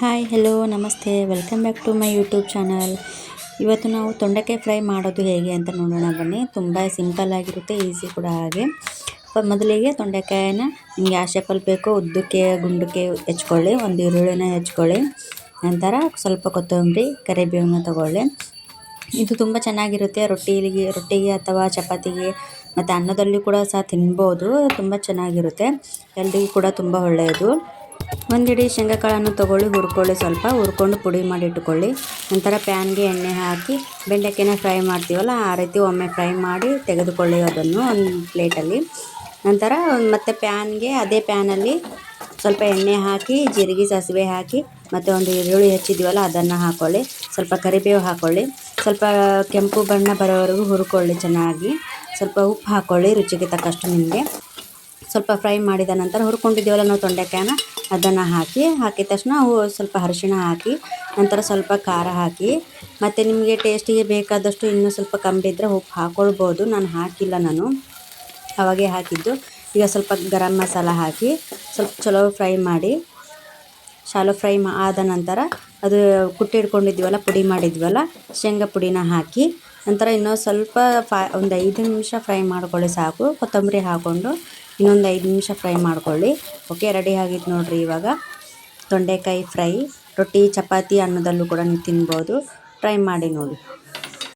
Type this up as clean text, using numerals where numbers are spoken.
Hi hello ನಮಸ್ತೆ welcome back to my YouTube channel. ಇವತ್ತು ನಾವು ತೊಂಡೆಕಾಯಿ ಫ್ರೈ ಮಾಡೋದು ಹೇಗೆ ಅಂತ ನೋಡೋಣ ಬನ್ನಿ. ತುಂಬ ಸಿಂಪಲ್ ಆಗಿರುತ್ತೆ, ಈಸಿ ಕೂಡ. ಹಾಗೆ ಮೊದಲಿಗೆ ತೊಂಡೆಕಾಯಿನ ನಿಮ್ಗೆ ಯಾವ ಶೇಪಲ್ಲಿ ಬೇಕೋ ಉದ್ದಕ್ಕೆ ಗುಂಡಕ್ಕೆ ಹೆಚ್ಕೊಳ್ಳಿ. ಒಂದು ಈರುಳ್ಳಿನ ಹೆಚ್ಕೊಳ್ಳಿ. ನಂತರ ಸ್ವಲ್ಪ ಕೊತ್ತಂಬರಿ ಕರಿಬೇವನ್ನ ತಗೊಳ್ಳಿ. ಇದು ತುಂಬ ಚೆನ್ನಾಗಿರುತ್ತೆ ರೊಟ್ಟಿಗೆ ಅಥವಾ ಚಪಾತಿಗೆ ಮತ್ತು ಅನ್ನದಲ್ಲಿ ಕೂಡ ಸಹ ತಿನ್ಬೋದು. ತುಂಬ ಚೆನ್ನಾಗಿರುತ್ತೆ, ಎಲ್ರಿಗೂ ಕೂಡ ತುಂಬ ಒಳ್ಳೆಯದು. ಒಂದು ಹಿಡಿ ಶೇಂಗಾಕಾಳನ್ನು ತೊಗೊಳ್ಳಿ, ಹುರ್ಕೊಳ್ಳಿ. ಸ್ವಲ್ಪ ಹುರ್ಕೊಂಡು ಪುಡಿ ಮಾಡಿ ಇಟ್ಕೊಳ್ಳಿ. ನಂತರ ಪ್ಯಾನ್ಗೆ ಎಣ್ಣೆ ಹಾಕಿ ಬೆಂಡೆಕಾಯಿನ ಫ್ರೈ ಮಾಡ್ತೀವಲ್ಲ ಆ ರೀತಿ ಒಮ್ಮೆ ಫ್ರೈ ಮಾಡಿ ತೆಗೆದುಕೊಳ್ಳಿ ಅದನ್ನು ಒಂದು ಪ್ಲೇಟಲ್ಲಿ. ನಂತರ ಮತ್ತೆ ಅದೇ ಪ್ಯಾನಲ್ಲಿ ಸ್ವಲ್ಪ ಎಣ್ಣೆ ಹಾಕಿ ಜೀರಿಗೆ ಸಾಸಿವೆ ಹಾಕಿ ಮತ್ತು ಒಂದು ಈರುಳ್ಳಿ ಹೆಚ್ಚಿದ್ದೀವಲ್ಲ ಅದನ್ನು ಹಾಕ್ಕೊಳ್ಳಿ. ಸ್ವಲ್ಪ ಕರಿಬೇವು ಹಾಕ್ಕೊಳ್ಳಿ. ಸ್ವಲ್ಪ ಕೆಂಪು ಬಣ್ಣ ಬರೋವರೆಗೂ ಹುರ್ಕೊಳ್ಳಿ ಚೆನ್ನಾಗಿ. ಸ್ವಲ್ಪ ಉಪ್ಪು ಹಾಕ್ಕೊಳ್ಳಿ ರುಚಿಗೆ ತಕ್ಕಷ್ಟು ನಿಮಗೆ. ಸ್ವಲ್ಪ ಫ್ರೈ ಮಾಡಿದ ನಂತರ ಹುರ್ಕೊಂಡಿದ್ದೀವಲ್ಲ ನಾವು ತೊಂಡೆಕಾಯಿನ ಅದನ್ನು ಹಾಕಿದ ತಕ್ಷಣ ಸ್ವಲ್ಪ ಅರಿಶಿಣ ಹಾಕಿ, ನಂತರ ಸ್ವಲ್ಪ ಖಾರ ಹಾಕಿ, ಮತ್ತು ನಿಮಗೆ ಟೇಸ್ಟಿಗೆ ಬೇಕಾದಷ್ಟು ಇನ್ನೂ ಸ್ವಲ್ಪ ಕಮ್ಮಿ ಇದ್ದರೆ ಉಪ್ಪು ಹಾಕ್ಕೊಳ್ಬೋದು. ನಾನು ಹಾಕಿಲ್ಲ, ಅವಾಗೇ ಹಾಕಿದ್ದು. ಈಗ ಸ್ವಲ್ಪ ಗರಂ ಮಸಾಲ ಹಾಕಿ ಸ್ವಲ್ಪ ಚಲೋ ಫ್ರೈ ಮಾಡಿ. ಶಾಲೋ ಫ್ರೈ ಆದ ನಂತರ ಅದು ಇಟ್ಕೊಂಡಿದ್ವಲ್ಲ ಪುಡಿ ಮಾಡಿದ್ವಲ್ಲ ಶೇಂಗಾ ಪುಡಿನ ಹಾಕಿ, ನಂತರ ಇನ್ನೊಂದು ಸ್ವಲ್ಪ ಒಂದು 5 ನಿಮಿಷ ಫ್ರೈ ಮಾಡ್ಕೊಳ್ಳಿ ಸಾಕು. ಕೊತ್ತಂಬರಿ ಹಾಕ್ಕೊಂಡು ಇನ್ನೊಂದು 5 ನಿಮಿಷ ಫ್ರೈ ಮಾಡ್ಕೊಳ್ಳಿ. ಓಕೆ, ರೆಡಿ ಆಗಿತ್ತು ನೋಡಿರಿ. ಇವಾಗ ತೊಂಡೆಕಾಯಿ ಫ್ರೈ ರೊಟ್ಟಿ ಚಪಾತಿ ಅನ್ನದಲ್ಲೂ ಕೂಡ ನೀವು ತಿನ್ಬೋದು. ಟ್ರೈ ಮಾಡಿ ನೋಡಿ.